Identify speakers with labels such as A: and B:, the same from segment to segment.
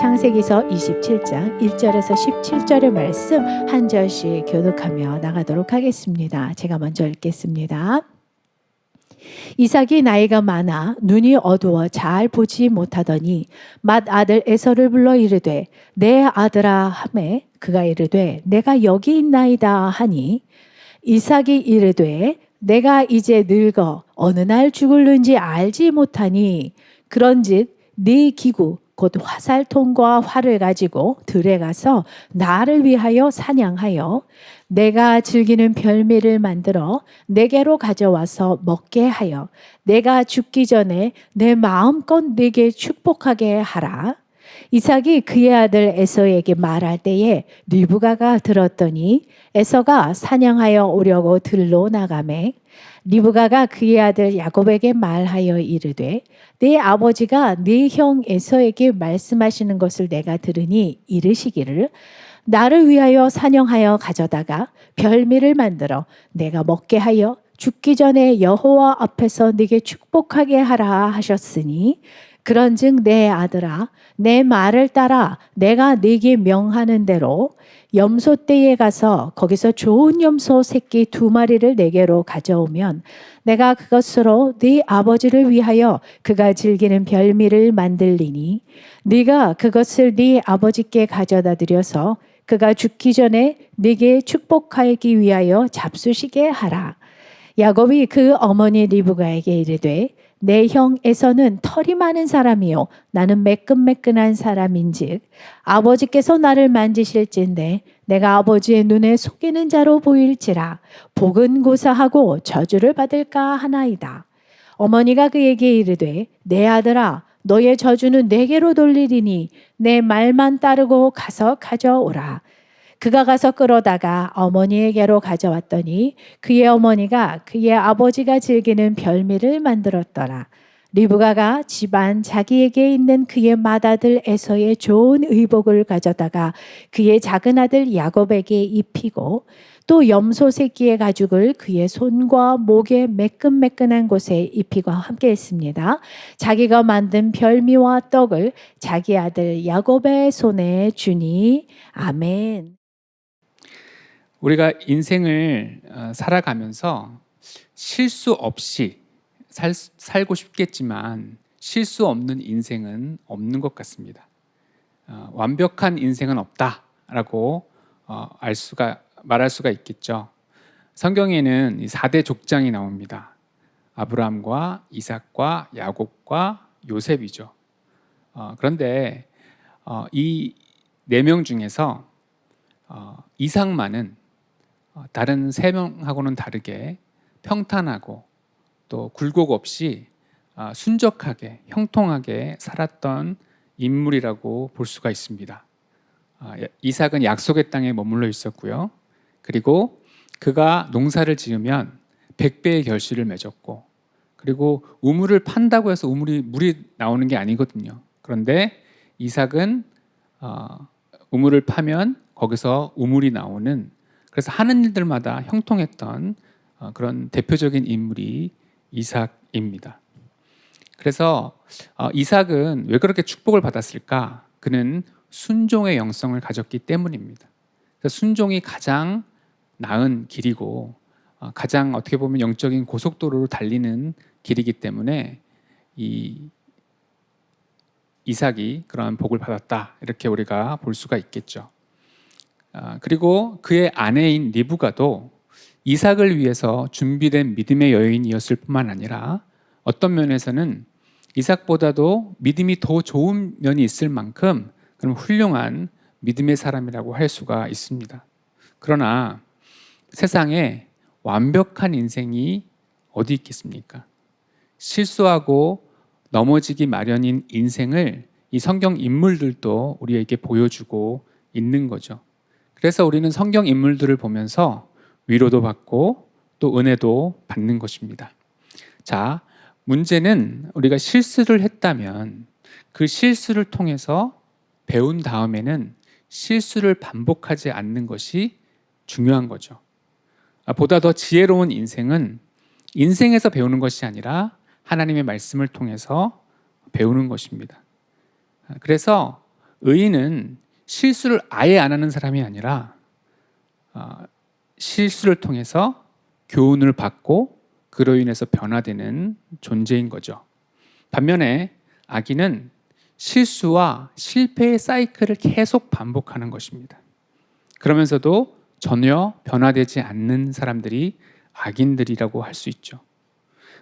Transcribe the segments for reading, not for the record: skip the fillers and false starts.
A: 창세기서 27장 1절에서 17절의 말씀 한 절씩 교독하며 나가도록 하겠습니다. 제가 먼저 읽겠습니다. 이삭이 나이가 많아 눈이 어두워 잘 보지 못하더니 맏아들 에서를 불러 이르되 내 아들아 하매 그가 이르되 내가 여기 있나이다 하니 이삭이 이르되 내가 이제 늙어 어느 날 죽을는지 알지 못하니 그런즉 네 기구 곧 화살통과 활을 가지고 들에 가서 나를 위하여 사냥하여 내가 즐기는 별미를 만들어 내게로 가져와서 먹게 하여 내가 죽기 전에 내 마음껏 내게 축복하게 하라. 이삭이 그의 아들 에서에게 말할 때에 리브가가 들었더니 에서가 사냥하여 오려고 들로 나가매 리브가가 그의 아들 야곱에게 말하여 이르되 네 아버지가 네 형 에서에게 말씀하시는 것을 내가 들으니 이르시기를 나를 위하여 사냥하여 가져다가 별미를 만들어 내가 먹게 하여 죽기 전에 여호와 앞에서 네게 축복하게 하라 하셨으니 그런즉 내 아들아 내 말을 따라 내가 네게 명하는 대로 염소떼에 가서 거기서 좋은 염소 새끼 2마리를 내게로 가져오면 내가 그것으로 네 아버지를 위하여 그가 즐기는 별미를 만들리니 네가 그것을 네 아버지께 가져다 드려서 그가 죽기 전에 네게 축복하기 위하여 잡수시게 하라. 야곱이 그 어머니 리브가에게 이르되 내 형 에서는 털이 많은 사람이요 나는 매끈매끈한 사람인즉 아버지께서 나를 만지실진데 내가 아버지의 눈에 속이는 자로 보일지라 복은 고사하고 저주를 받을까 하나이다. 어머니가 그에게 이르되 내 아들아 너의 저주는 내게로 돌리리니 내 말만 따르고 가서 가져오라. 그가 가서 끌어다가 어머니에게로 가져왔더니 그의 어머니가 그의 아버지가 즐기는 별미를 만들었더라. 리브가가 집안 자기에게 있는 그의 맏아들 에서의 좋은 의복을 가져다가 그의 작은 아들 야곱에게 입히고 또 염소 새끼의 가죽을 그의 손과 목의 매끈매끈한 곳에 입히고 함께 했습니다. 자기가 만든 별미와 떡을 자기 아들 야곱의 손에 주니 아멘.
B: 우리가 인생을 살아가면서 실수 없이 살고 싶겠지만 실수 없는 인생은 없는 것 같습니다. 완벽한 인생은 없다라고 말할 수가 있겠죠. 성경에는 4대 족장이 나옵니다. 아브라함과 이삭과 야곱과 요셉이죠. 그런데 이 4명 중에서 이삭만은 다른 3명하고는 다르게 평탄하고 또 굴곡 없이 순적하게 형통하게 살았던 인물이라고 볼 수가 있습니다. 이삭은 약속의 땅에 머물러 있었고요. 그리고 그가 농사를 지으면 100배의 결실을 맺었고 그리고 우물을 판다고 해서 물이 나오는 게 아니거든요. 그런데 이삭은 우물을 파면 거기서 우물이 나오는 그래서 하는 일들마다 형통했던 그런 대표적인 인물이 이삭입니다. 그래서 이삭은 왜 그렇게 축복을 받았을까? 그는 순종의 영성을 가졌기 때문입니다. 그래서 순종이 가장 나은 길이고 가장 어떻게 보면 영적인 고속도로로 달리는 길이기 때문에 이 이삭이 그런 복을 받았다 이렇게 우리가 볼 수가 있겠죠. 그리고 그의 아내인 리브가도 이삭을 위해서 준비된 믿음의 여인이었을 뿐만 아니라 어떤 면에서는 이삭보다도 믿음이 더 좋은 면이 있을 만큼 그런 훌륭한 믿음의 사람이라고 할 수가 있습니다. 그러나 세상에 완벽한 인생이 어디 있겠습니까? 실수하고 넘어지기 마련인 인생을 이 성경 인물들도 우리에게 보여주고 있는 거죠. 그래서 우리는 성경 인물들을 보면서 위로도 받고 또 은혜도 받는 것입니다. 자, 문제는 우리가 실수를 했다면 그 실수를 통해서 배운 다음에는 실수를 반복하지 않는 것이 중요한 거죠. 보다 더 지혜로운 인생은 인생에서 배우는 것이 아니라 하나님의 말씀을 통해서 배우는 것입니다. 그래서 의인은 실수를 아예 안 하는 사람이 아니라 실수를 통해서 교훈을 받고 그로 인해서 변화되는 존재인 거죠. 반면에 악인은 실수와 실패의 사이클을 계속 반복하는 것입니다. 그러면서도 전혀 변화되지 않는 사람들이 악인들이라고 할 수 있죠.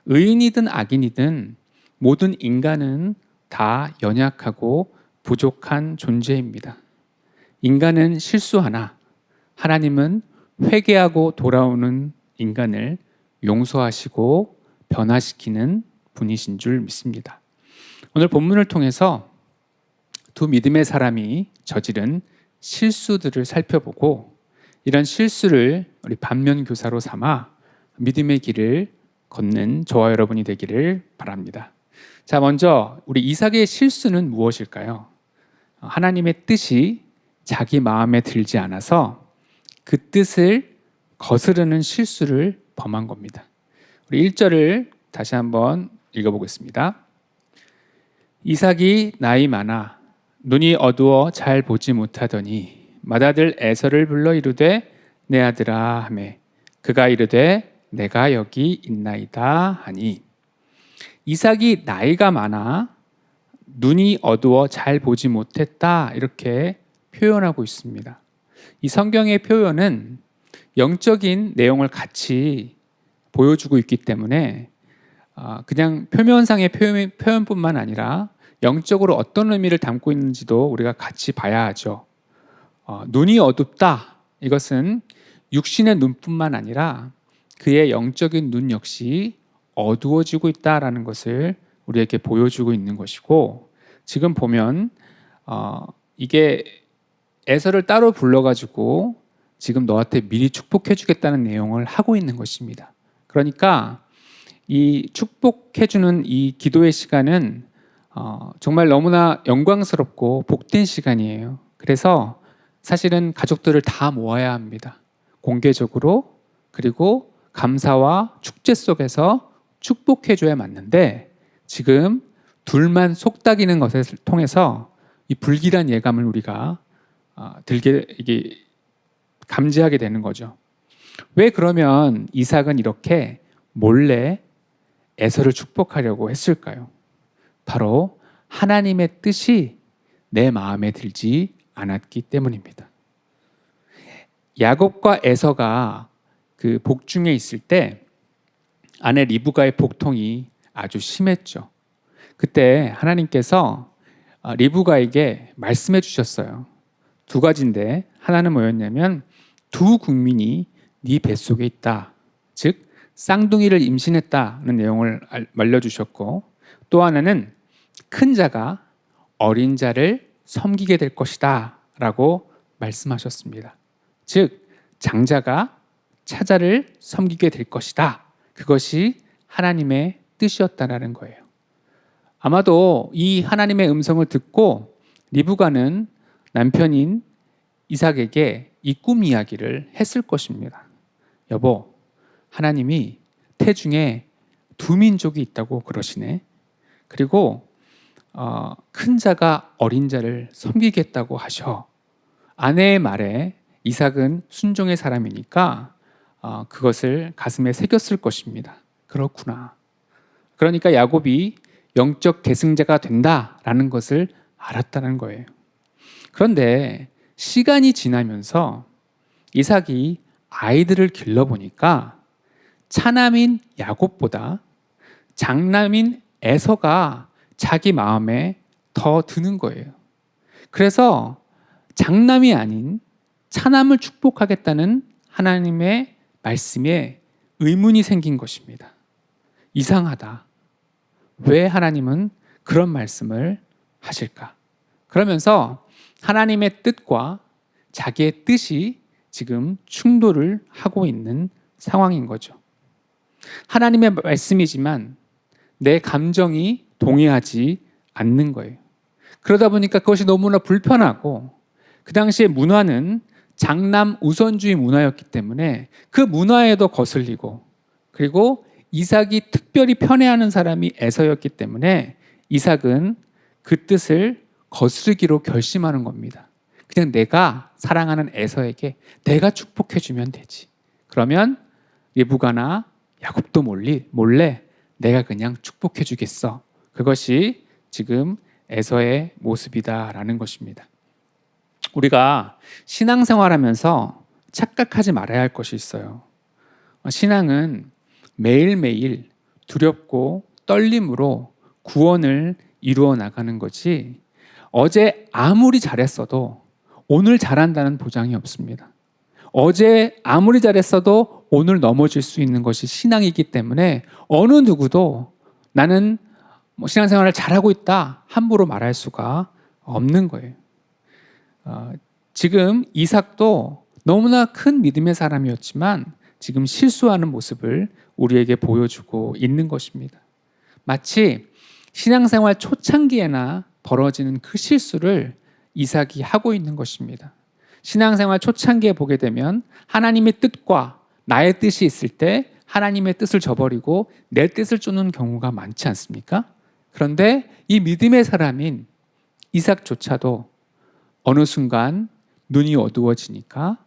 B: 의인이든 악인이든 모든 인간은 다 연약하고 부족한 존재입니다. 인간은 실수하나 하나님은 회개하고 돌아오는 인간을 용서하시고 변화시키는 분이신 줄 믿습니다. 오늘 본문을 통해서 두 믿음의 사람이 저지른 실수들을 살펴보고 이런 실수를 우리 반면교사로 삼아 믿음의 길을 걷는 저와 여러분이 되기를 바랍니다. 자, 먼저 우리 이삭의 실수는 무엇일까요? 하나님의 뜻이 자기 마음에 들지 않아서 그 뜻을 거스르는 실수를 범한 겁니다. 우리 1절을 다시 한번 읽어보겠습니다. 이삭이 나이 많아 눈이 어두워 잘 보지 못하더니 맏아들 에서를 불러 이르되 내 아들아 하매 그가 이르되 내가 여기 있나이다 하니 이삭이 나이가 많아 눈이 어두워 잘 보지 못했다 이렇게 표현하고 있습니다. 이 성경의 표현은 영적인 내용을 같이 보여주고 있기 때문에 그냥 표면상의 표현뿐만 아니라 영적으로 어떤 의미를 담고 있는지도 우리가 같이 봐야 하죠. 눈이 어둡다 이것은 육신의 눈뿐만 아니라 그의 영적인 눈 역시 어두워지고 있다라는 것을 우리에게 보여주고 있는 것이고 지금 보면 이게 에서를 따로 불러가지고 지금 너한테 미리 축복해 주겠다는 내용을 하고 있는 것입니다. 그러니까 이 축복해주는 이 기도의 시간은 정말 너무나 영광스럽고 복된 시간이에요. 그래서 사실은 가족들을 다 모아야 합니다. 공개적으로 그리고 감사와 축제 속에서 축복해줘야 맞는데 지금 둘만 속닥이는 것을 통해서 이 불길한 예감을 우리가 들게 이게 감지하게 되는 거죠. 왜 그러면 이삭은 이렇게 몰래 에서를 축복하려고 했을까요? 바로 하나님의 뜻이 내 마음에 들지 않았기 때문입니다. 야곱과 에서가 그 복중에 있을 때 아내 리브가의 복통이 아주 심했죠. 그때 하나님께서 리브가에게 말씀해 주셨어요. 두 가지인데 하나는 뭐였냐면 두 국민이 네 뱃속에 있다. 즉 쌍둥이를 임신했다는 내용을 알려주셨고 또 하나는 큰 자가 어린 자를 섬기게 될 것이다 라고 말씀하셨습니다. 즉 장자가 차자를 섬기게 될 것이다. 그것이 하나님의 뜻이었다라는 거예요. 아마도 이 하나님의 음성을 듣고 리브가는 남편인 이삭에게 이 꿈 이야기를 했을 것입니다. 여보, 하나님이 태중에 두 민족이 있다고 그러시네. 그리고 큰 자가 어린 자를 섬기겠다고 하셔. 아내의 말에 이삭은 순종의 사람이니까 그것을 가슴에 새겼을 것입니다. 그렇구나. 그러니까 야곱이 영적 계승자가 된다라는 것을 알았다는 거예요. 그런데 시간이 지나면서 이삭이 아이들을 길러보니까 차남인 야곱보다 장남인 에서가 자기 마음에 더 드는 거예요. 그래서 장남이 아닌 차남을 축복하겠다는 하나님의 말씀에 의문이 생긴 것입니다. 이상하다. 왜 하나님은 그런 말씀을 하실까? 그러면서 하나님의 뜻과 자기의 뜻이 지금 충돌을 하고 있는 상황인 거죠. 하나님의 말씀이지만 내 감정이 동의하지 않는 거예요. 그러다 보니까 그것이 너무나 불편하고 그 당시의 문화는 장남 우선주의 문화였기 때문에 그 문화에도 거슬리고 그리고 이삭이 특별히 편애하는 사람이 에서였기 때문에 이삭은 그 뜻을 거스르기로 결심하는 겁니다. 그냥 내가 사랑하는 에서에게 내가 축복해주면 되지. 그러면 리브가나 야곱도 몰래 내가 그냥 축복해주겠어. 그것이 지금 에서의 모습이다라는 것입니다. 우리가 신앙생활하면서 착각하지 말아야 할 것이 있어요. 신앙은 매일매일 두렵고 떨림으로 구원을 이루어 나가는 거지, 어제 아무리 잘했어도 오늘 잘한다는 보장이 없습니다. 어제 아무리 잘했어도 오늘 넘어질 수 있는 것이 신앙이기 때문에 어느 누구도 나는 신앙생활을 잘하고 있다 함부로 말할 수가 없는 거예요. 지금 이삭도 너무나 큰 믿음의 사람이었지만 지금 실수하는 모습을 우리에게 보여주고 있는 것입니다. 마치 신앙생활 초창기에나 벌어지는 그 실수를 이삭이 하고 있는 것입니다. 신앙생활 초창기에 보게 되면 하나님의 뜻과 나의 뜻이 있을 때 하나님의 뜻을 저버리고 내 뜻을 쫓는 경우가 많지 않습니까? 그런데 이 믿음의 사람인 이삭조차도 어느 순간 눈이 어두워지니까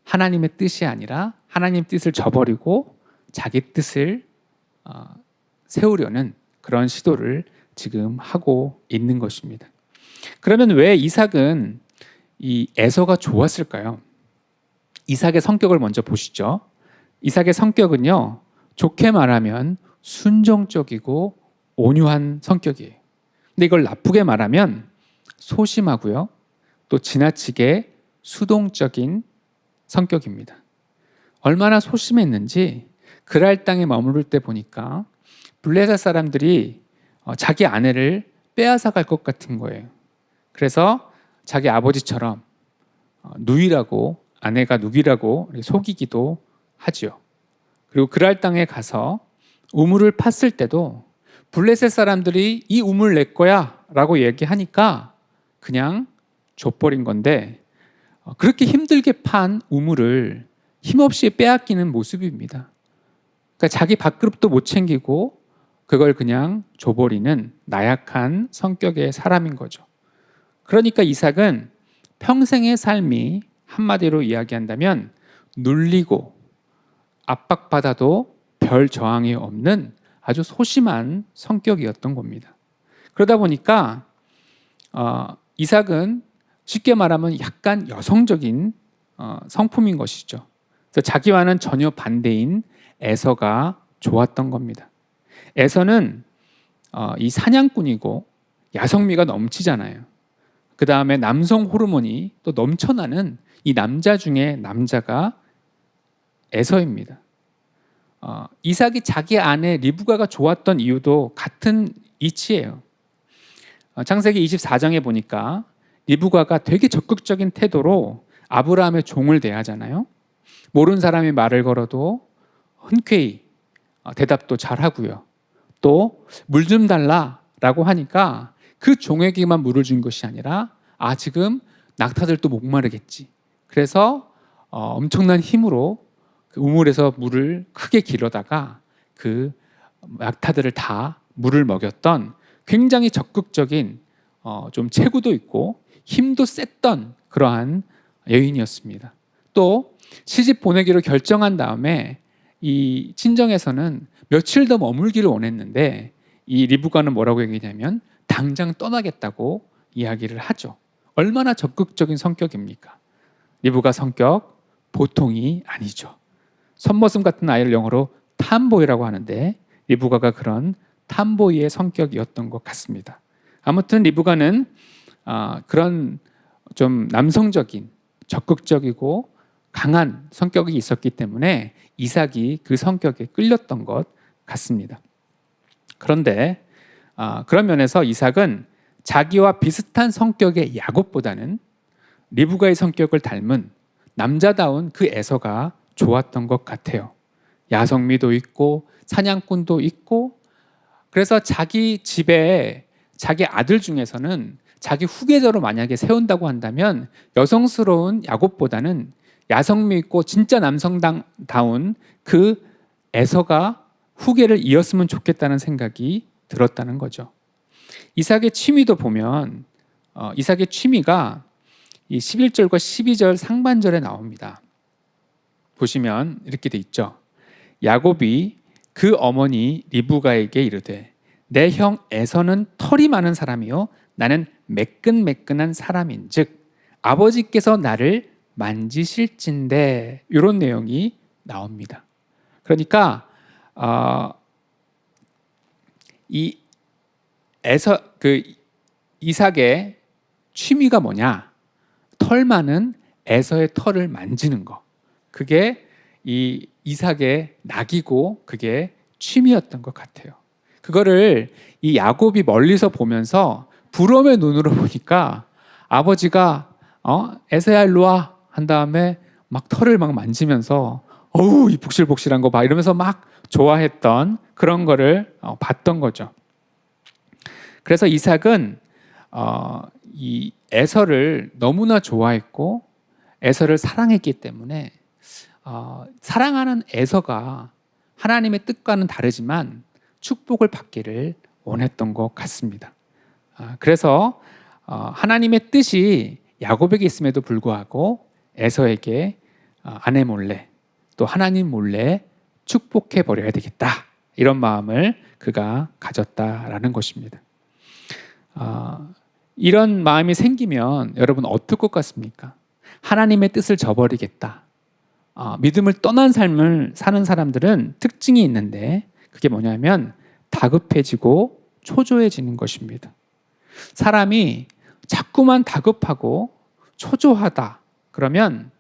B: 하나님의 뜻이 아니라 하나님 뜻을 저버리고 자기 뜻을 세우려는 그런 시도를 지금 하고 있는 것입니다. 그러면 왜 이삭은 이 에서가 좋았을까요? 이삭의 성격을 먼저 보시죠. 이삭의 성격은요, 좋게 말하면 순종적이고 온유한 성격이에요. 근데 이걸 나쁘게 말하면 소심하고요, 또 지나치게 수동적인 성격입니다. 얼마나 소심했는지 그랄 땅에 머무를 때 보니까 블레셋 사람들이 자기 아내를 빼앗아 갈 것 같은 거예요. 그래서 자기 아버지처럼 누이라고, 아내가 누이라고 속이기도 하지요. 그리고 그랄 땅에 가서 우물을 팠을 때도 블레셋 사람들이 이 우물 내 거야 라고 얘기하니까 그냥 줘버린 건데, 그렇게 힘들게 판 우물을 힘없이 빼앗기는 모습입니다. 그러니까 자기 밥그릇도 못 챙기고 그걸 그냥 줘버리는 나약한 성격의 사람인 거죠. 그러니까 이삭은 평생의 삶이 한마디로 이야기한다면 눌리고 압박받아도 별 저항이 없는 아주 소심한 성격이었던 겁니다. 그러다 보니까 이삭은 쉽게 말하면 약간 여성적인 성품인 것이죠. 그래서 자기와는 전혀 반대인 에서가 좋았던 겁니다. 에서는 이 사냥꾼이고 야성미가 넘치잖아요. 그 다음에 남성 호르몬이 또 넘쳐나는 이 남자 중에 남자가 에서입니다. 이삭이 자기 아내 리브가가 좋았던 이유도 같은 이치예요. 창세기 24장에 보니까 리브가가 되게 적극적인 태도로 아브라함의 종을 대하잖아요. 모르는 사람이 말을 걸어도 흔쾌히 대답도 잘하고요. 또 물 좀 달라라고 하니까 그 종에게만 물을 준 것이 아니라 지금 낙타들도 목마르겠지. 그래서 엄청난 힘으로 그 우물에서 물을 크게 길어다가 그 낙타들을 다 물을 먹였던 굉장히 적극적인 좀 체구도 있고 힘도 셌던 그러한 여인이었습니다. 또 시집 보내기로 결정한 다음에 이 친정에서는 며칠 더 머물기를 원했는데 이 리브가는 뭐라고 얘기냐면 당장 떠나겠다고 이야기를 하죠. 얼마나 적극적인 성격입니까? 리브가 성격 보통이 아니죠. 선머슴 같은 아이를 영어로 탐보이라고 하는데 리브가가 그런 탐보이의 성격이었던 것 같습니다. 아무튼 리브가는 그런 좀 남성적인 적극적이고 강한 성격이 있었기 때문에 이삭이 그 성격에 끌렸던 것 같습니다. 그런데 그런 면에서 이삭은 자기와 비슷한 성격의 야곱보다는 리브가의 성격을 닮은 남자다운 그 에서가 좋았던 것 같아요. 야성미도 있고 사냥꾼도 있고, 그래서 자기 집에 자기 아들 중에서는 자기 후계자로 만약에 세운다고 한다면 여성스러운 야곱보다는 야성미 있고 진짜 남성다운 그 에서가 후계를 이었으면 좋겠다는 생각이 들었다는 거죠. 이삭의 취미도 보면 이삭의 취미가 이 11절과 12절 상반절에 나옵니다. 보시면 이렇게 돼 있죠. 야곱이 그 어머니 리브가에게 이르되 내 형 에서는 털이 많은 사람이요 나는 매끈매끈한 사람인즉 아버지께서 나를 만지실진대, 이런 내용이 나옵니다. 그러니까 이 이삭의 취미가 뭐냐? 털 많은 에서의 털을 만지는 거. 그게 이 이삭의 낙이고 그게 취미였던 것 같아요. 그거를 이 야곱이 멀리서 보면서 부러움의 눈으로 보니까 아버지가 에서야 일로 와 한 다음에 막 털을 막 만지면서 어우 이 복실복실한 거 봐 이러면서 막 좋아했던 그런 거를 봤던 거죠. 그래서 이삭은 이 에서를 너무나 좋아했고 에서를 사랑했기 때문에 사랑하는 에서가 하나님의 뜻과는 다르지만 축복을 받기를 원했던 것 같습니다. 그래서 하나님의 뜻이 야곱에게 있음에도 불구하고 에서에게 아내 몰래 또 하나님 몰래 축복해 버려야 되겠다, 이런 마음을 그가 가졌다라는 것입니다. 이런 마음이 생기면 여러분 어떨 것 같습니까? 하나님의 뜻을 저버리겠다. 믿음을 떠난 삶을 사는 사람들은 특징이 있는데 그게 뭐냐면 다급해지고 초조해지는 것입니다. 사람이 자꾸만 다급하고 초조하다 그러면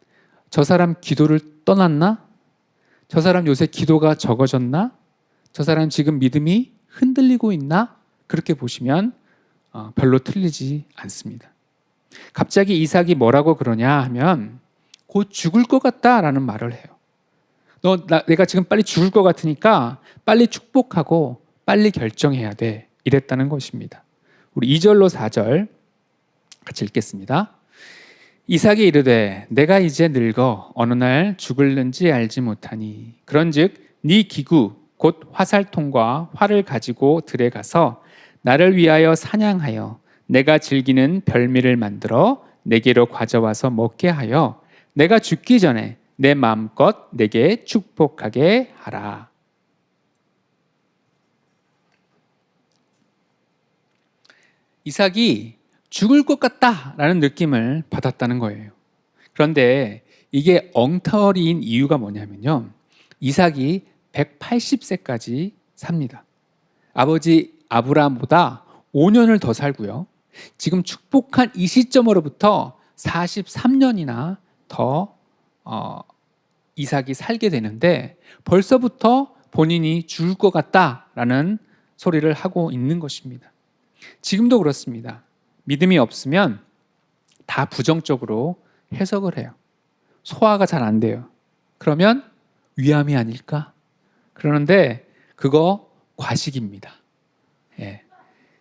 B: 저 사람 기도를 떠났나? 저 사람 요새 기도가 적어졌나? 저 사람 지금 믿음이 흔들리고 있나? 그렇게 보시면 별로 틀리지 않습니다. 갑자기 이삭이 뭐라고 그러냐 하면 곧 죽을 것 같다라는 말을 해요. 내가 지금 빨리 죽을 것 같으니까 빨리 축복하고 빨리 결정해야 돼, 이랬다는 것입니다. 우리 2절로 4절 같이 읽겠습니다. 이삭이 이르되 내가 이제 늙어 어느 날 죽을는지 알지 못하니 그런즉 네 기구 곧 화살통과 활을 가지고 들에 가서 나를 위하여 사냥하여 내가 즐기는 별미를 만들어 내게로 가져와서 먹게 하여 내가 죽기 전에 내 마음껏 내게 축복하게 하라. 이삭이 죽을 것 같다라는 느낌을 받았다는 거예요. 그런데 이게 엉터리인 이유가 뭐냐면요, 이삭이 180세까지 삽니다. 아버지 아브라함보다 5년을 더 살고요, 지금 축복한 이 시점으로부터 43년이나 더 이삭이 살게 되는데 벌써부터 본인이 죽을 것 같다라는 소리를 하고 있는 것입니다. 지금도 그렇습니다. 믿음이 없으면 다 부정적으로 해석을 해요. 소화가 잘 안 돼요. 그러면 위암이 아닐까? 그러는데 그거 과식입니다. 예.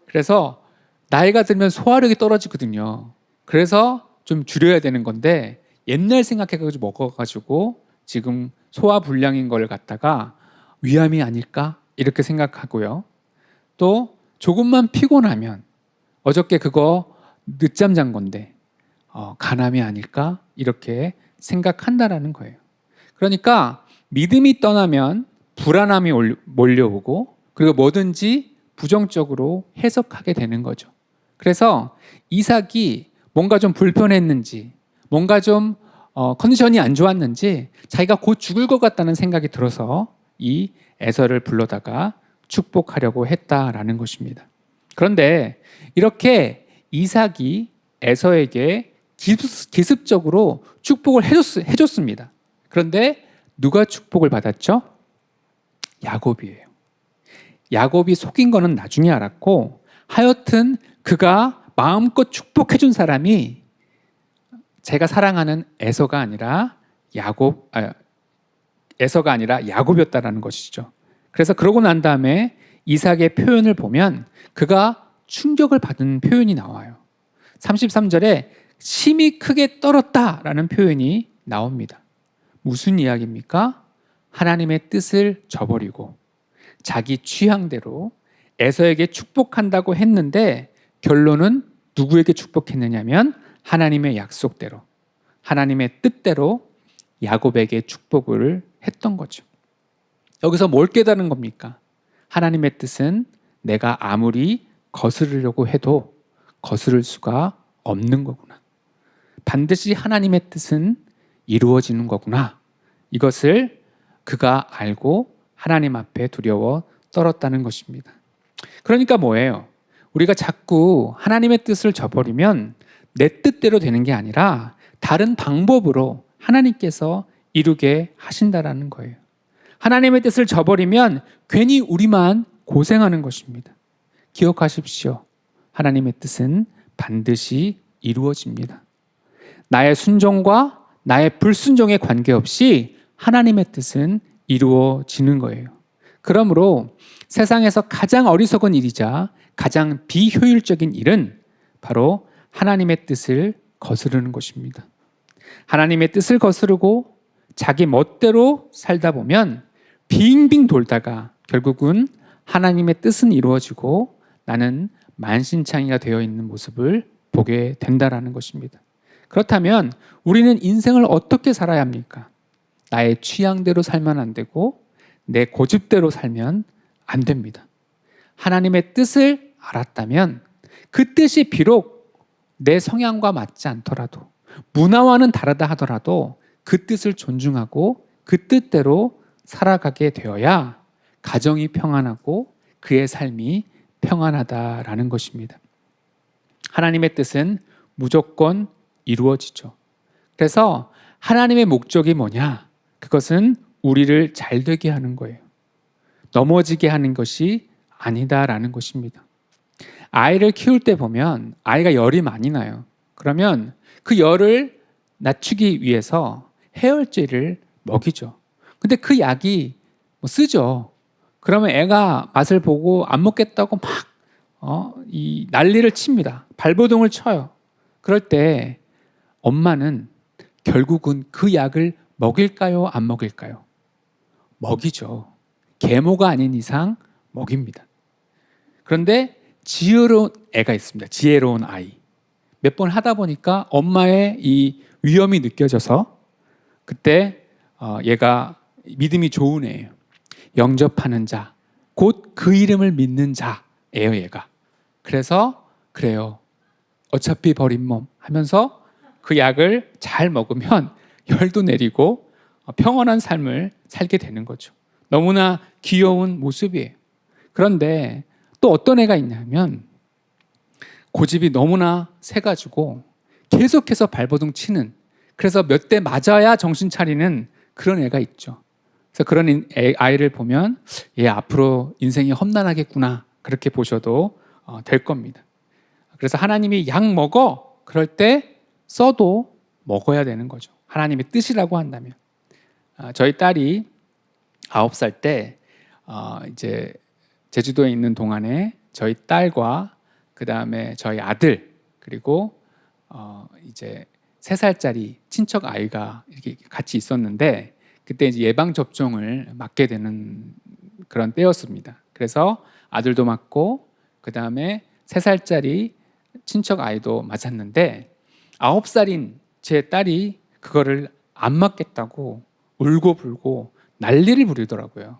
B: 그래서 나이가 들면 소화력이 떨어지거든요. 그래서 좀 줄여야 되는 건데 옛날 생각해가지고 먹어가지고 지금 소화 불량인 걸 갖다가 위암이 아닐까? 이렇게 생각하고요. 또 조금만 피곤하면 어저께 그거 늦잠 잔 건데 간암이 아닐까? 이렇게 생각한다라는 거예요. 그러니까 믿음이 떠나면 불안함이 몰려오고 그리고 뭐든지 부정적으로 해석하게 되는 거죠. 그래서 이삭이 뭔가 좀 불편했는지 뭔가 좀 컨디션이 안 좋았는지 자기가 곧 죽을 것 같다는 생각이 들어서 이 에서를 불러다가 축복하려고 했다라는 것입니다. 그런데 이렇게 이삭이 에서에게 기습적으로 축복을 해줬습니다. 그런데 누가 축복을 받았죠? 야곱이에요. 야곱이 속인 거는 나중에 알았고 하여튼 그가 마음껏 축복해준 사람이 제가 사랑하는 에서가 아니라 야곱이었다라는 것이죠. 그래서 그러고 난 다음에 이삭의 표현을 보면 그가 충격을 받은 표현이 나와요. 33절에 심히 크게 떨었다라는 표현이 나옵니다. 무슨 이야기입니까? 하나님의 뜻을 저버리고 자기 취향대로 에서에게 축복한다고 했는데 결론은 누구에게 축복했느냐면 하나님의 약속대로, 하나님의 뜻대로 야곱에게 축복을 했던 거죠. 여기서 뭘 깨달은 겁니까? 하나님의 뜻은 내가 아무리 거스르려고 해도 거스를 수가 없는 거구나. 반드시 하나님의 뜻은 이루어지는 거구나. 이것을 그가 알고 하나님 앞에 두려워 떨었다는 것입니다. 그러니까 뭐예요? 우리가 자꾸 하나님의 뜻을 저버리면 내 뜻대로 되는 게 아니라 다른 방법으로 하나님께서 이루게 하신다라는 거예요. 하나님의 뜻을 저버리면 괜히 우리만 고생하는 것입니다. 기억하십시오. 하나님의 뜻은 반드시 이루어집니다. 나의 순종과 나의 불순종에 관계없이 하나님의 뜻은 이루어지는 거예요. 그러므로 세상에서 가장 어리석은 일이자 가장 비효율적인 일은 바로 하나님의 뜻을 거스르는 것입니다. 하나님의 뜻을 거스르고 자기 멋대로 살다 보면 빙빙 돌다가 결국은 하나님의 뜻은 이루어지고 나는 만신창이가 되어 있는 모습을 보게 된다라는 것입니다. 그렇다면 우리는 인생을 어떻게 살아야 합니까? 나의 취향대로 살면 안 되고 내 고집대로 살면 안 됩니다. 하나님의 뜻을 알았다면 그 뜻이 비록 내 성향과 맞지 않더라도 문화와는 다르다 하더라도 그 뜻을 존중하고 그 뜻대로 살아가게 되어야 가정이 평안하고 그의 삶이 평안하다라는 것입니다. 하나님의 뜻은 무조건 이루어지죠. 그래서 하나님의 목적이 뭐냐? 그것은 우리를 잘되게 하는 거예요. 넘어지게 하는 것이 아니다라는 것입니다. 아이를 키울 때 보면 아이가 열이 많이 나요. 그러면 그 열을 낮추기 위해서 해열제를 먹이죠. 근데 그 약이 쓰죠. 그러면 애가 맛을 보고 안 먹겠다고 막 이 난리를 칩니다. 발버둥을 쳐요. 그럴 때 엄마는 결국은 그 약을 먹일까요? 안 먹일까요? 먹이죠. 계모가 아닌 이상 먹입니다. 그런데 지혜로운 애가 있습니다. 지혜로운 아이. 몇 번 하다 보니까 엄마의 이 위험이 느껴져서 그때 얘가 믿음이 좋은 애예요. 영접하는 자, 곧 그 이름을 믿는 자예요, 얘가. 그래서 그래요. 어차피 버린 몸 하면서 그 약을 잘 먹으면 열도 내리고 평온한 삶을 살게 되는 거죠. 너무나 귀여운 모습이에요. 그런데 또 어떤 애가 있냐면 고집이 너무나 세가지고 계속해서 발버둥 치는, 그래서 몇 대 맞아야 정신 차리는 그런 애가 있죠. 그래서 그런 아이를 보면 얘 앞으로 인생이 험난하겠구나, 그렇게 보셔도 될 겁니다. 그래서 하나님이 약 먹어 그럴 때 써도 먹어야 되는 거죠. 하나님의 뜻이라고 한다면. 저희 딸이 9살 때 이제 제주도에 있는 동안에 저희 딸과 그 다음에 저희 아들 그리고 이제 3살짜리 친척 아이가 이렇게 같이 있었는데 그때 이제 예방 접종을 맞게 되는 그런 때였습니다. 그래서 아들도 맞고 그 다음에 3살짜리 친척 아이도 맞았는데 9살인 제 딸이 그거를 안 맞겠다고 울고불고 난리를 부리더라고요.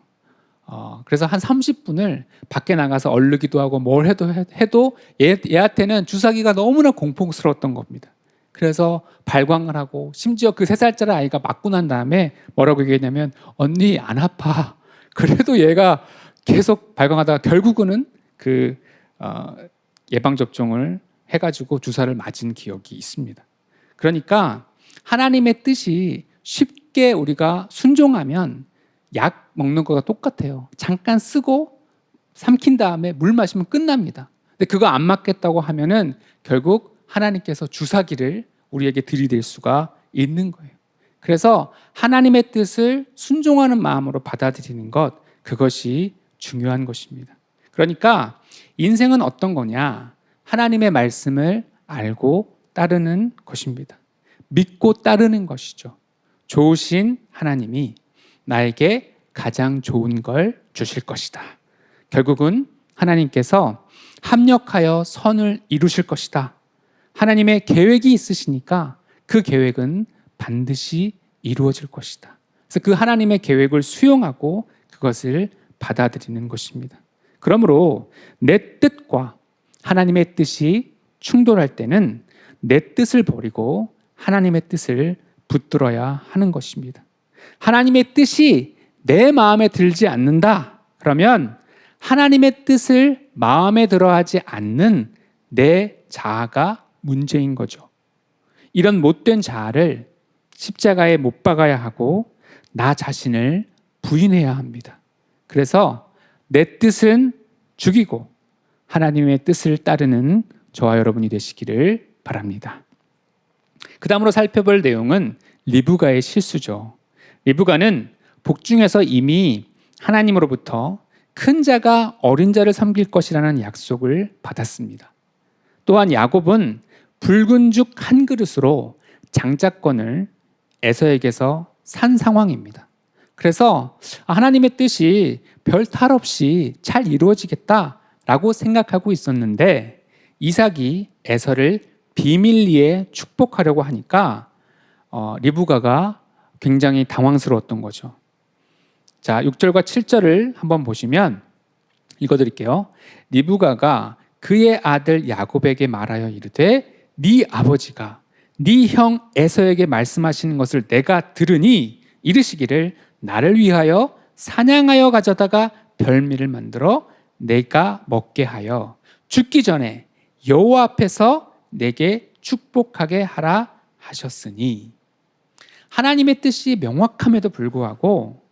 B: 그래서 한 30분을 밖에 나가서 얼르기도 하고 뭘 해도 얘한테는 주사기가 너무나 공포스러웠던 겁니다. 그래서 발광을 하고 심지어 그 3살짜리 아이가 맞고 난 다음에 뭐라고 얘기했냐면 언니 안 아파. 그래도 얘가 계속 발광하다가 결국은 그 예방접종을 해가지고 주사를 맞은 기억이 있습니다. 그러니까 하나님의 뜻이 쉽게 우리가 순종하면 약 먹는 거가 똑같아요. 잠깐 쓰고 삼킨 다음에 물 마시면 끝납니다. 근데 그거 안 맞겠다고 하면은 결국 하나님께서 주사기를 우리에게 들이댈 수가 있는 거예요. 그래서 하나님의 뜻을 순종하는 마음으로 받아들이는 것, 그것이 중요한 것입니다. 그러니까 인생은 어떤 거냐? 하나님의 말씀을 알고 따르는 것입니다. 믿고 따르는 것이죠. 좋으신 하나님이 나에게 가장 좋은 걸 주실 것이다. 결국은 하나님께서 합력하여 선을 이루실 것이다 하나님의 계획이 있으시니까 그 계획은 반드시 이루어질 것이다. 그래서 그 하나님의 계획을 수용하고 그것을 받아들이는 것입니다. 그러므로 내 뜻과 하나님의 뜻이 충돌할 때는 내 뜻을 버리고 하나님의 뜻을 붙들어야 하는 것입니다. 하나님의 뜻이 내 마음에 들지 않는다. 그러면 하나님의 뜻을 마음에 들어하지 않는 내 자아가 문제인 거죠. 이런 못된 자아를 십자가에 못 박아야 하고 나 자신을 부인해야 합니다. 그래서 내 뜻은 죽이고 하나님의 뜻을 따르는 저와 여러분이 되시기를 바랍니다. 그 다음으로 살펴볼 내용은 리브가의 실수죠. 리브가는 복중에서 이미 하나님으로부터 큰 자가 어린 자를 섬길 것이라는 약속을 받았습니다. 또한 야곱은 붉은 죽 한 그릇으로 장자권을 에서에게서 산 상황입니다. 그래서 하나님의 뜻이 별 탈 없이 잘 이루어지겠다라고 생각하고 있었는데 이삭이 에서를 비밀리에 축복하려고 하니까 리브가가 굉장히 당황스러웠던 거죠. 자, 6절과 7절을 한번 보시면 읽어드릴게요. 리브가가 그의 아들 야곱에게 말하여 이르되 네 아버지가 네 형 에서에게 말씀하시는 것을 내가 들으니 이르시기를 나를 위하여 사냥하여 가져다가 별미를 만들어 내가 먹게 하여 죽기 전에 여호와 앞에서 내게 축복하게 하라 하셨으니 하나님의 뜻이 명확함에도 불구하고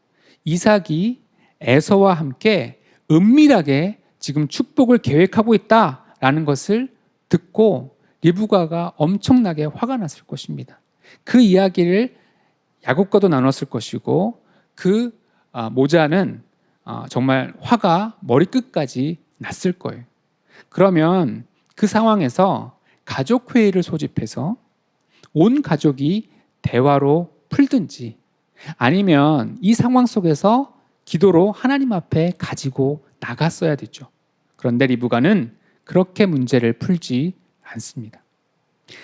B: 이삭이 에서와 함께 은밀하게 지금 축복을 계획하고 있다라는 것을 듣고 리브가가 엄청나게 화가 났을 것입니다. 그 이야기를 야곱과도 나눴을 것이고 그 모자는 정말 화가 머리끝까지 났을 거예요. 그러면 그 상황에서 가족회의를 소집해서 온 가족이 대화로 풀든지 아니면 이 상황 속에서 기도로 하나님 앞에 가지고 나갔어야 되죠. 그런데 리브가는 그렇게 문제를 풀지 않습니다.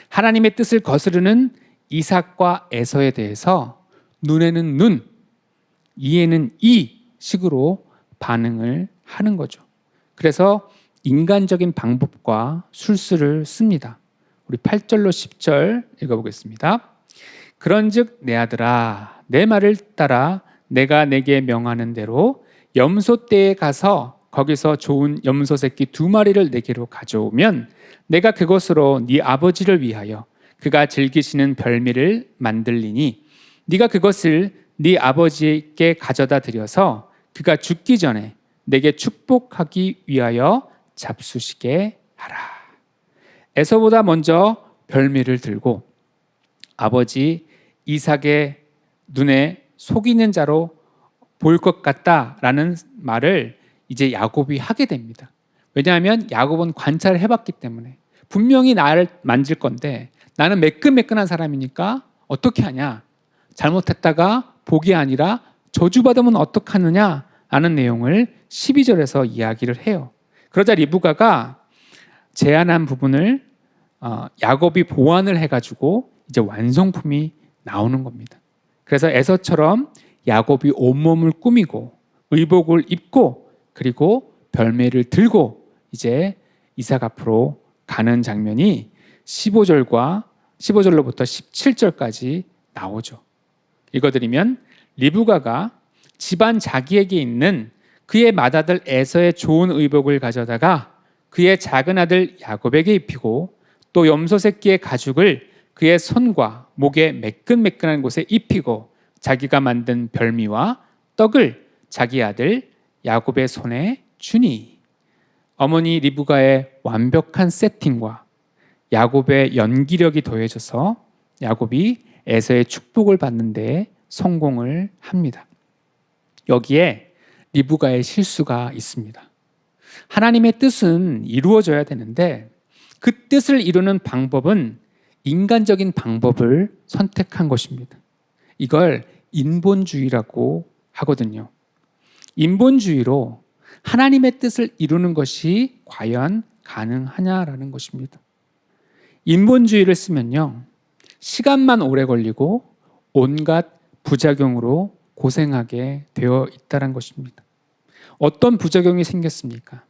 B: 하나님의 뜻을 거스르는 이삭과 에서에 대해서 눈에는 눈, 이에는 이 식으로 반응을 하는 거죠. 그래서 인간적인 방법과 술수를 씁니다. 우리 8절로 10절 읽어보겠습니다. 그런즉 내 아들아 내 말을 따라 내가 내게 명하는 대로 염소떼에 가서 거기서 좋은 염소 새끼 2마리를 내게로 가져오면 내가 그것으로 네 아버지를 위하여 그가 즐기시는 별미를 만들리니 네가 그것을 네 아버지께 가져다 드려서 그가 죽기 전에 내게 축복하기 위하여 잡수시게 하라. 에서보다 먼저 별미를 들고 아버지 이삭의 눈에 속이는 자로 보일 것 같다라는 말을 이제 야곱이 하게 됩니다. 왜냐하면 야곱은 관찰을 해봤기 때문에 분명히 나를 만질 건데 나는 매끈매끈한 사람이니까 어떻게 하냐? 잘못했다가 복이 아니라 저주받으면 어떡하느냐? 라는 내용을 12절에서 이야기를 해요. 그러자 리브가가 제안한 부분을 야곱이 보완을 해가지고 이제 완성품이 나오는 겁니다. 그래서 에서처럼 야곱이 온몸을 꾸미고 의복을 입고 그리고 별매를 들고 이제 이삭 앞으로 가는 장면이 15절로부터 17절까지 나오죠. 읽어드리면 리브가가 집안 자기에게 있는 그의 맏아들 에서의 좋은 의복을 가져다가 그의 작은 아들 야곱에게 입히고 또 염소 새끼의 가죽을 그의 손과 목에 매끈매끈한 곳에 입히고 자기가 만든 별미와 떡을 자기 아들 야곱의 손에 주니 어머니 리브가의 완벽한 세팅과 야곱의 연기력이 더해져서 야곱이 에서의 축복을 받는 데 성공을 합니다. 여기에 리브가의 실수가 있습니다. 하나님의 뜻은 이루어져야 되는데 그 뜻을 이루는 방법은 인간적인 방법을 선택한 것입니다. 이걸 인본주의라고 하거든요. 인본주의로 하나님의 뜻을 이루는 것이 과연 가능하냐라는 것입니다. 인본주의를 쓰면요, 시간만 오래 걸리고 온갖 부작용으로 고생하게 되어 있다는 것입니다. 어떤 부작용이 생겼습니까?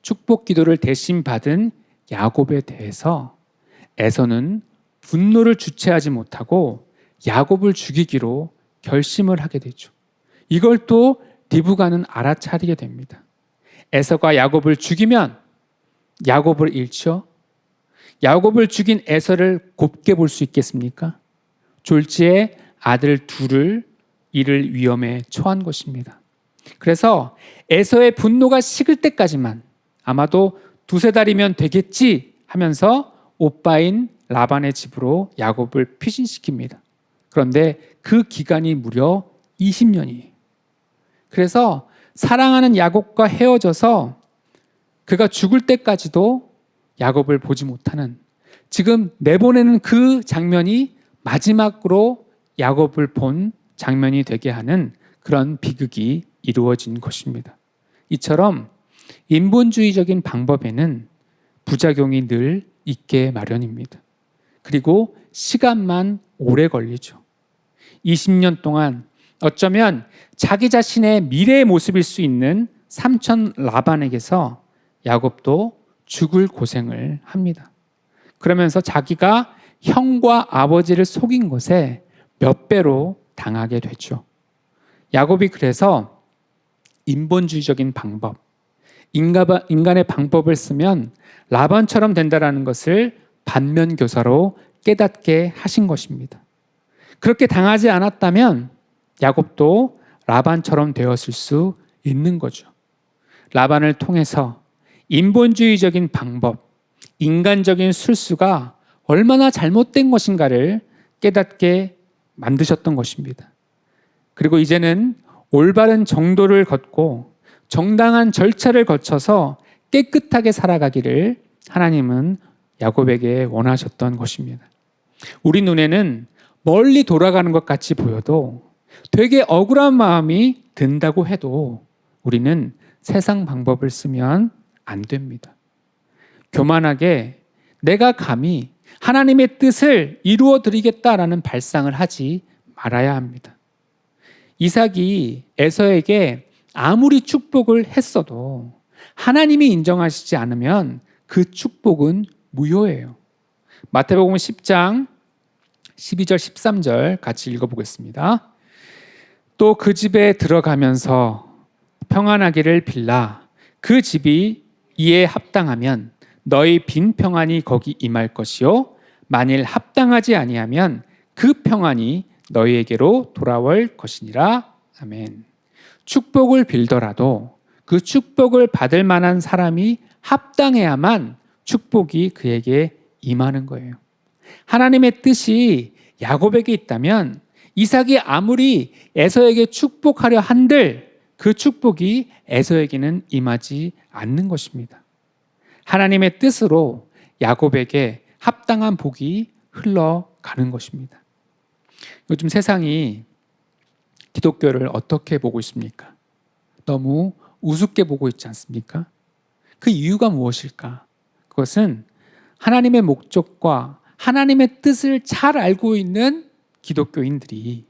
B: 축복 기도를 대신 받은 야곱에 대해서 에서는 분노를 주체하지 못하고 야곱을 죽이기로 결심을 하게 되죠. 이걸 또 리브가는 알아차리게 됩니다. 에서가 야곱을 죽이면 야곱을 잃죠. 야곱을 죽인 에서를 곱게 볼 수 있겠습니까? 졸지에 아들 둘을 잃을 위험에 처한 것입니다. 그래서 에서의 분노가 식을 때까지만, 아마도 두세 달이면 되겠지 하면서 오빠인 라반의 집으로 야곱을 피신시킵니다. 그런데 그 기간이 무려 20년이에요. 그래서 사랑하는 야곱과 헤어져서 그가 죽을 때까지도 야곱을 보지 못하는, 지금 내보내는 그 장면이 마지막으로 야곱을 본 장면이 되게 하는 그런 비극이 이루어진 것입니다. 이처럼 인본주의적인 방법에는 부작용이 늘 있게 마련입니다. 그리고 시간만 오래 걸리죠. 20년 동안 어쩌면 자기 자신의 미래의 모습일 수 있는 삼촌 라반에게서 야곱도 죽을 고생을 합니다. 그러면서 자기가 형과 아버지를 속인 것에 몇 배로 당하게 되죠. 야곱이 그래서 인본주의적인 방법, 인간의 방법을 쓰면 라반처럼 된다는 것을 반면교사로 깨닫게 하신 것입니다. 그렇게 당하지 않았다면 야곱도 라반처럼 되었을 수 있는 거죠. 라반을 통해서 인본주의적인 방법, 인간적인 술수가 얼마나 잘못된 것인가를 깨닫게 만드셨던 것입니다. 그리고 이제는 올바른 정도를 걷고 정당한 절차를 거쳐서 깨끗하게 살아가기를 하나님은 야곱에게 원하셨던 것입니다. 우리 눈에는 멀리 돌아가는 것 같이 보여도 되게 억울한 마음이 든다고 해도 우리는 세상 방법을 쓰면 안 됩니다. 교만하게 내가 감히 하나님의 뜻을 이루어 드리겠다라는 발상을 하지 말아야 합니다. 이삭이 에서에게 아무리 축복을 했어도 하나님이 인정하시지 않으면 그 축복은 무효예요. 마태복음 10장 12절 13절 같이 읽어보겠습니다. 또 그 집에 들어가면서 평안하기를 빌라. 그 집이 이에 합당하면 너희 빈 평안이 거기 임할 것이요 만일 합당하지 아니하면 그 평안이 너희에게로 돌아올 것이니라. 아멘. 축복을 빌더라도 그 축복을 받을 만한 사람이 합당해야만 축복이 그에게 임하는 거예요. 하나님의 뜻이 야곱에게 있다면 이삭이 아무리 에서에게 축복하려 한들 그 축복이 에서에게는 임하지 않는 것입니다. 하나님의 뜻으로 야곱에게 합당한 복이 흘러가는 것입니다. 요즘 세상이 기독교를 어떻게 보고 있습니까? 너무 우습게 보고 있지 않습니까? 그 이유가 무엇일까? 그것은 하나님의 목적과 하나님의 뜻을 잘 알고 있는 기독교인들이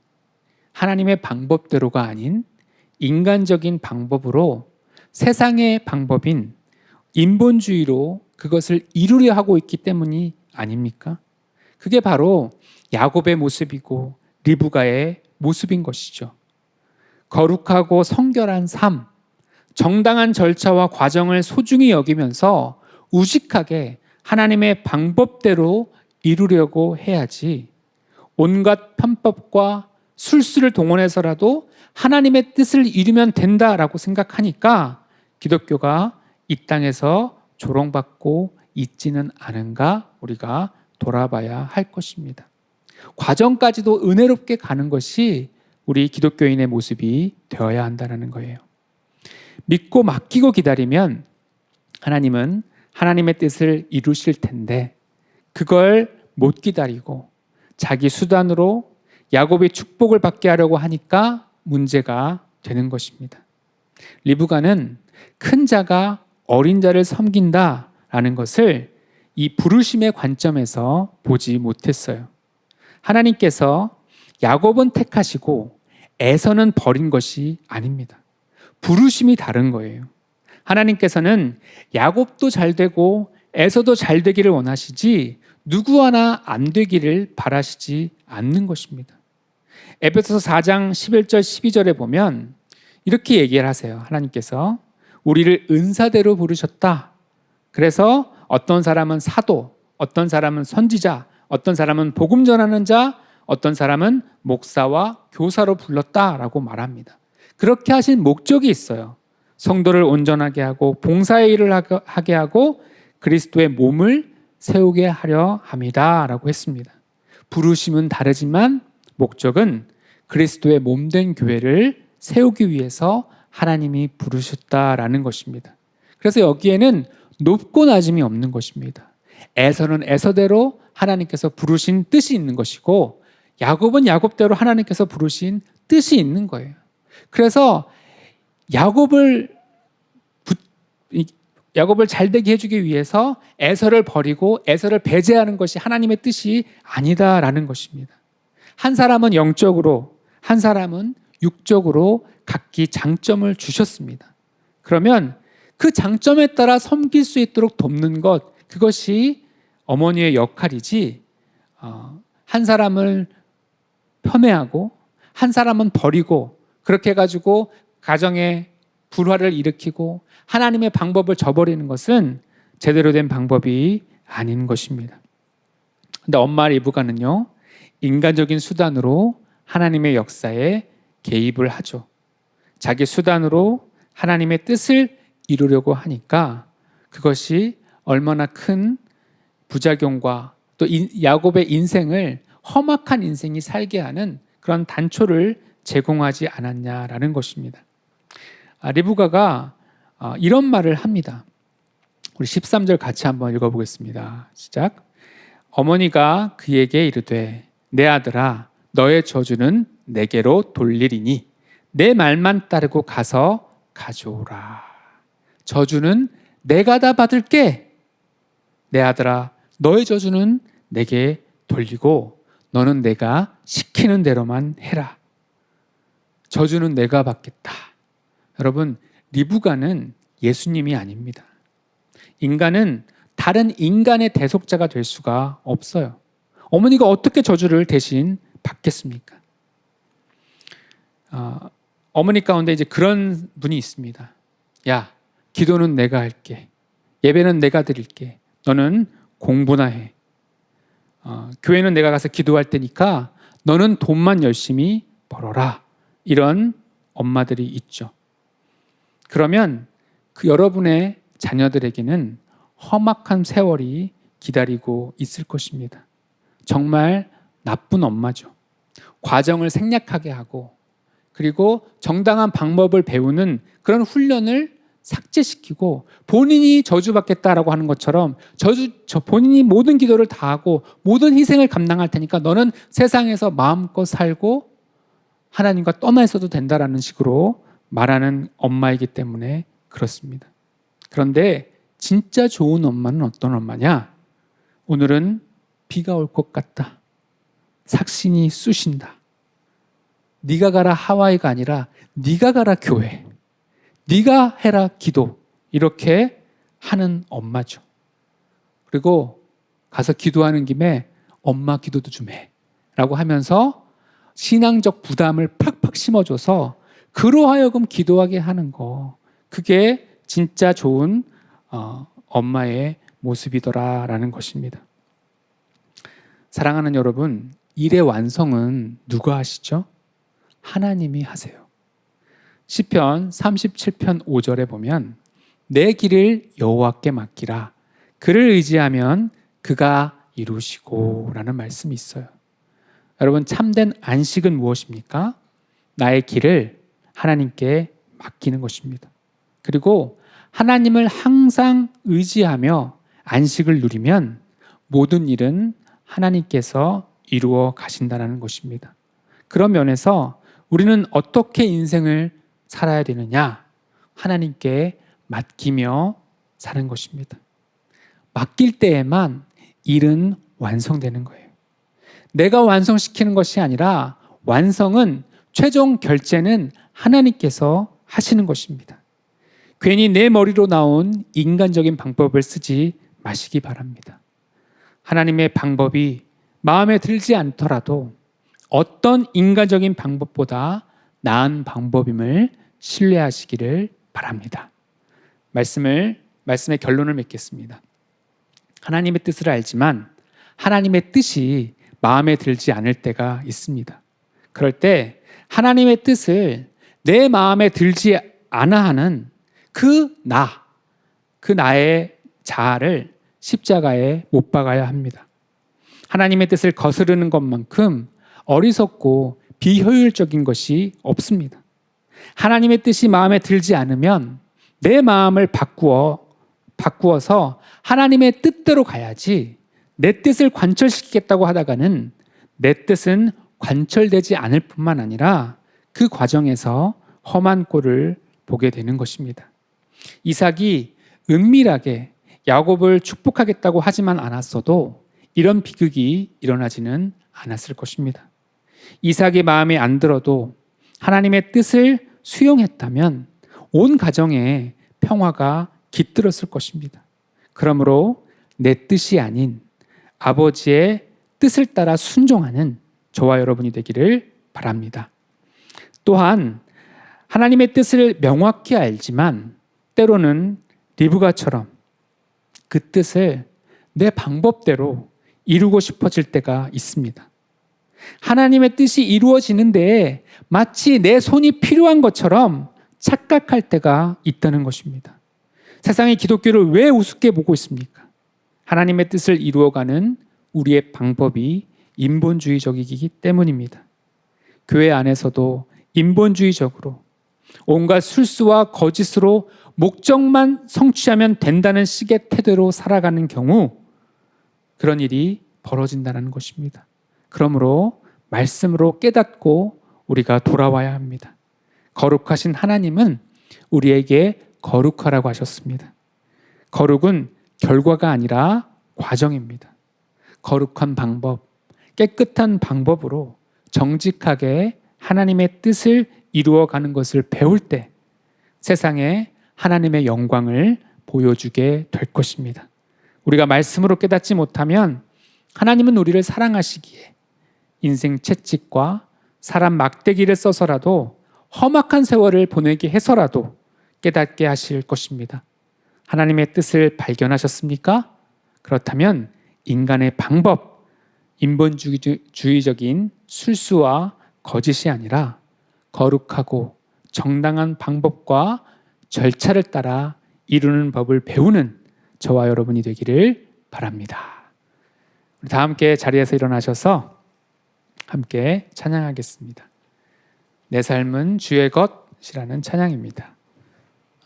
B: 하나님의 방법대로가 아닌 인간적인 방법으로 세상의 방법인 인본주의로 그것을 이루려 하고 있기 때문이 아닙니까? 그게 바로 야곱의 모습이고 리브가의 모습인 것이죠. 거룩하고 성결한 삶, 정당한 절차와 과정을 소중히 여기면서 우직하게 하나님의 방법대로 이루려고 해야지 온갖 편법과 술수를 동원해서라도 하나님의 뜻을 이루면 된다라고 생각하니까 기독교가 이 땅에서 조롱받고 있지는 않은가 우리가 돌아봐야 할 것입니다. 과정까지도 은혜롭게 가는 것이 우리 기독교인의 모습이 되어야 한다는 거예요. 믿고 맡기고 기다리면 하나님은 하나님의 뜻을 이루실 텐데 그걸 못 기다리고 자기 수단으로 야곱의 축복을 받게 하려고 하니까 문제가 되는 것입니다. 리브가는 큰 자가 어린 자를 섬긴다라는 것을 이 부르심의 관점에서 보지 못했어요. 하나님께서 야곱은 택하시고 에서는 버린 것이 아닙니다. 부르심이 다른 거예요. 하나님께서는 야곱도 잘 되고 에서도 잘 되기를 원하시지 누구 하나 안 되기를 바라시지 않는 것입니다. 에베소서 4장 11절 12절에 보면 이렇게 얘기를 하세요. 하나님께서 우리를 은사대로 부르셨다. 그래서 어떤 사람은 사도, 어떤 사람은 선지자, 어떤 사람은 복음 전하는 자, 어떤 사람은 목사와 교사로 불렀다라고 말합니다. 그렇게 하신 목적이 있어요. 성도를 온전하게 하고 봉사의 일을 하게 하고 그리스도의 몸을 세우게 하려 함이다라고 했습니다. 부르심은 다르지만 목적은 그리스도의 몸된 교회를 세우기 위해서 하나님이 부르셨다라는 것입니다. 그래서 여기에는 높고 낮음이 없는 것입니다. 에서는 에서대로 하나님께서 부르신 뜻이 있는 것이고 야곱은 야곱대로 하나님께서 부르신 뜻이 있는 거예요. 그래서 야곱을 잘 되게 해주기 위해서 에서를 버리고 에서를 배제하는 것이 하나님의 뜻이 아니다라는 것입니다. 한 사람은 영적으로, 한 사람은 육적으로 각기 장점을 주셨습니다. 그러면 그 장점에 따라 섬길 수 있도록 돕는 것, 그것이 어머니의 역할이지 한 사람을 편애하고 한 사람은 버리고 그렇게 해가지고 가정에 불화를 일으키고 하나님의 방법을 저버리는 것은 제대로 된 방법이 아닌 것입니다. 근데 엄마 리브가는요, 인간적인 수단으로 하나님의 역사에 개입을 하죠. 자기 수단으로 하나님의 뜻을 이루려고 하니까 그것이 얼마나 큰 부작용과 또 야곱의 인생을 험악한 인생이 살게 하는 그런 단초를 제공하지 않았냐라는 것입니다. 리브가가 이런 말을 합니다. 우리 13절 같이 한번 읽어보겠습니다. 시작. 어머니가 그에게 이르되 내 아들아 너의 저주는 내게로 돌리리니 내 말만 따르고 가서 가져오라. 저주는 내가 다 받을게. 내 아들아 너의 저주는 내게 돌리고 너는 내가 시키는 대로만 해라. 저주는 내가 받겠다. 여러분, 리브가는 예수님이 아닙니다. 인간은 다른 인간의 대속자가 될 수가 없어요. 어머니가 어떻게 저주를 대신 받겠습니까? 어머니 가운데 이제 그런 분이 있습니다. 야, 기도는 내가 할게. 예배는 내가 드릴게. 너는 공부나 해. 교회는 내가 가서 기도할 테니까 너는 돈만 열심히 벌어라. 이런 엄마들이 있죠. 그러면 그 여러분의 자녀들에게는 험악한 세월이 기다리고 있을 것입니다. 정말 나쁜 엄마죠. 과정을 생략하게 하고 그리고 정당한 방법을 배우는 그런 훈련을 삭제시키고 본인이 저주받겠다라고 하는 것처럼 본인이 모든 기도를 다 하고 모든 희생을 감당할 테니까 너는 세상에서 마음껏 살고 하나님과 떠나 있어도 된다라는 식으로 말하는 엄마이기 때문에 그렇습니다. 그런데 진짜 좋은 엄마는 어떤 엄마냐? 오늘은 비가 올 것 같다. 삭신이 쑤신다. 네가 가라 하와이가 아니라 네가 가라 교회. 네가 해라 기도. 이렇게 하는 엄마죠. 그리고 가서 기도하는 김에 엄마 기도도 좀 해. 라고 하면서 신앙적 부담을 팍팍 심어줘서 그로 하여금 기도하게 하는 거. 그게 진짜 좋은 엄마의 모습이더라라는 것입니다. 사랑하는 여러분, 일의 완성은 누가 하시죠? 하나님이 하세요. 시편 37편 5절에 보면 내 길을 여호와께 맡기라. 그를 의지하면 그가 이루시고 라는 말씀이 있어요. 여러분, 참된 안식은 무엇입니까? 나의 길을 하나님께 맡기는 것입니다. 그리고 하나님을 항상 의지하며 안식을 누리면 모든 일은 하나님께서 이루어 가신다는 것입니다. 그런 면에서 우리는 어떻게 인생을 살아야 되느냐? 하나님께 맡기며 사는 것입니다. 맡길 때에만 일은 완성되는 거예요. 내가 완성시키는 것이 아니라 완성은 최종 결제는 하나님께서 하시는 것입니다. 괜히 내 머리로 나온 인간적인 방법을 쓰지 마시기 바랍니다. 하나님의 방법이 마음에 들지 않더라도 어떤 인간적인 방법보다 나은 방법임을 신뢰하시기를 바랍니다. 말씀의 결론을 맺겠습니다. 하나님의 뜻을 알지만 하나님의 뜻이 마음에 들지 않을 때가 있습니다. 그럴 때 하나님의 뜻을 내 마음에 들지 않아 하는 그 나의 자아를 십자가에 못 박아야 합니다. 하나님의 뜻을 거스르는 것만큼 어리석고 비효율적인 것이 없습니다. 하나님의 뜻이 마음에 들지 않으면 내 마음을 바꾸어서 하나님의 뜻대로 가야지, 내 뜻을 관철시키겠다고 하다가는 내 뜻은 관철되지 않을 뿐만 아니라 그 과정에서 험한 꼴을 보게 되는 것입니다. 이삭이 은밀하게 야곱을 축복하겠다고 하지만 않았어도 이런 비극이 일어나지는 않았을 것입니다. 이삭의 마음에 안 들어도 하나님의 뜻을 수용했다면 온 가정에 평화가 깃들었을 것입니다. 그러므로 내 뜻이 아닌 아버지의 뜻을 따라 순종하는 저와 여러분이 되기를 바랍니다. 또한 하나님의 뜻을 명확히 알지만 때로는 리브가처럼 그 뜻을 내 방법대로 이루고 싶어질 때가 있습니다. 하나님의 뜻이 이루어지는데 마치 내 손이 필요한 것처럼 착각할 때가 있다는 것입니다. 세상이 기독교를 왜 우습게 보고 있습니까? 하나님의 뜻을 이루어가는 우리의 방법이 인본주의적이기 때문입니다. 교회 안에서도 인본주의적으로 온갖 술수와 거짓으로 목적만 성취하면 된다는 식의 태도로 살아가는 경우 그런 일이 벌어진다는 것입니다. 그러므로 말씀으로 깨닫고 우리가 돌아와야 합니다. 거룩하신 하나님은 우리에게 거룩하라고 하셨습니다. 거룩은 결과가 아니라 과정입니다. 거룩한 방법, 깨끗한 방법으로 정직하게 하나님의 뜻을 이루어가는 것을 배울 때 세상에 하나님의 영광을 보여주게 될 것입니다. 우리가 말씀으로 깨닫지 못하면 하나님은 우리를 사랑하시기에 인생 채찍과 사람 막대기를 써서라도 험악한 세월을 보내게 해서라도 깨닫게 하실 것입니다. 하나님의 뜻을 발견하셨습니까? 그렇다면 인간의 방법, 인본주의적인 술수와 거짓이 아니라 거룩하고 정당한 방법과 절차를 따라 이루는 법을 배우는 저와 여러분이 되기를 바랍니다. 우리 다 함께 자리에서 일어나셔서 함께 찬양하겠습니다. 내 삶은 주의 것이라는 찬양입니다.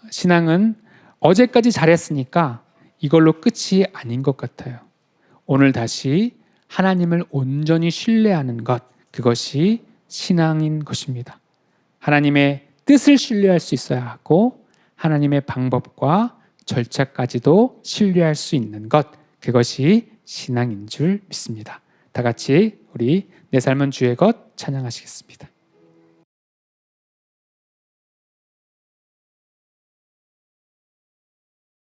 B: 신앙은 어제까지 잘했으니까 이걸로 끝이 아닌 것 같아요. 오늘 다시 하나님을 온전히 신뢰하는 것, 그것이 신앙인 것입니다. 하나님의 뜻을 신뢰할 수 있어야 하고 하나님의 방법과 절차까지도 신뢰할 수 있는 것, 그것이 신앙인 줄 믿습니다. 다 같이 우리 내 삶은 주의 것 찬양하시겠습니다.